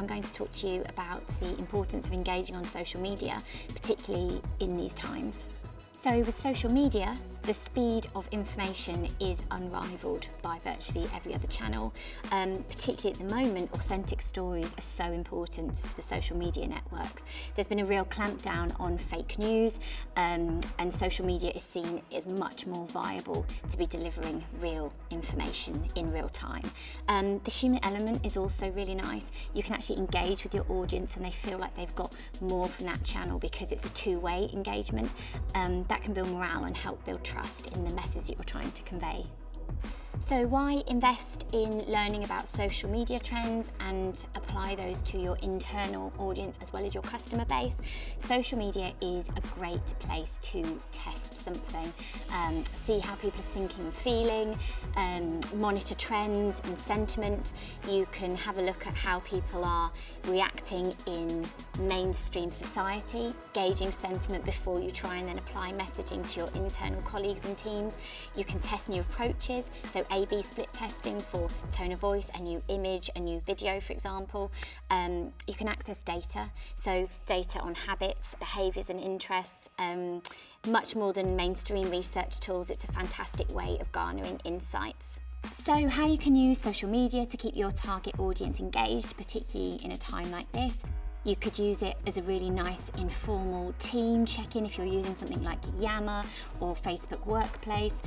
I'm going to talk to you about the importance of engaging on social media, particularly in these times. So with social media, the speed of information is unrivaled by virtually every other channel. Particularly at the moment, authentic stories are so important to the social media networks. There's been a real clampdown on fake news, and social media is seen as much more viable to be delivering real information in real time. The human element is also really nice. You can actually engage with your audience and they feel like they've got more from that channel because it's a two-way engagement. That can build morale and help build trust in the message that you're trying to convey. So why invest in learning about social media trends and apply those to your internal audience as well as your customer base? Social media is a great place to test something, see how people are thinking and feeling, monitor trends and sentiment. You can have a look at how people are reacting in mainstream society, gauging sentiment before you try and then apply messaging to your internal colleagues and teams. You can test new approaches, so A/B split testing for tone of voice, a new image, a new video, for example. You can access data, so data on habits, behaviours and interests. Much more than mainstream research tools, it's a fantastic way of garnering insights. So how you can use social media to keep your target audience engaged, particularly in a time like this. You could use it as a really nice informal team check-in if you're using something like Yammer or Facebook Workplace.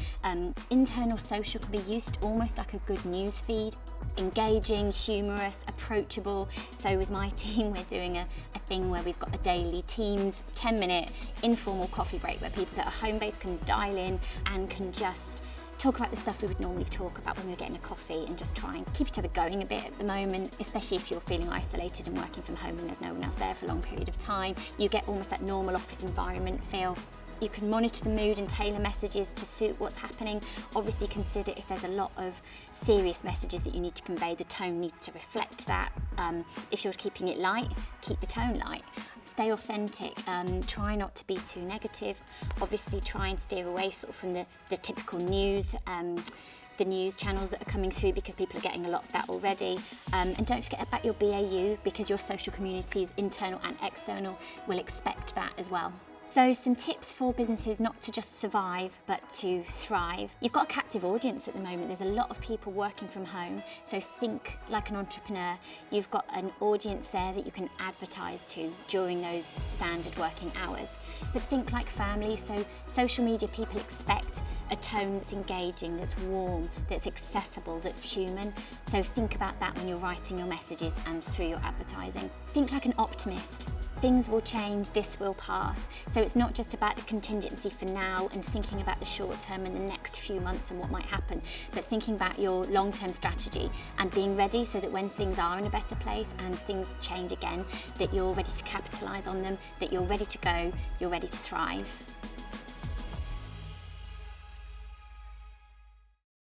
Internal social can be used almost like a good news feed. Engaging, humorous, approachable. So with my team, we're doing a thing where we've got a daily Teams 10-minute informal coffee break where people that are home-based can dial in and can just talk about the stuff we would normally talk about when we were getting a coffee and just try and keep each other going a bit at the moment, especially if you're feeling isolated and working from home and there's no one else there for a long period of time. You get almost that normal office environment feel. You can monitor the mood and tailor messages to suit what's happening. Obviously consider if there's a lot of serious messages that you need to convey, the tone needs to reflect that. If you're keeping it light, keep the tone light. Stay authentic, try not to be too negative. Obviously try and steer away sort of from the typical news, the news channels that are coming through because people are getting a lot of that already. And don't forget about your BAU because your social communities, internal and external, will expect that as well. So some tips for businesses not to just survive, but to thrive. You've got a captive audience at the moment. There's a lot of people working from home. So think like an entrepreneur. You've got an audience there that you can advertise to during those standard working hours. But think like family. So social media people expect a tone that's engaging, that's warm, that's accessible, that's human. So think about that when you're writing your messages and through your advertising. Think like an optimist. Things will change, this will pass. So it's not just about the contingency for now and thinking about the short term and the next few months and what might happen, but thinking about your long-term strategy and being ready so that when things are in a better place and things change again, that you're ready to capitalise on them, that you're ready to go, you're ready to thrive.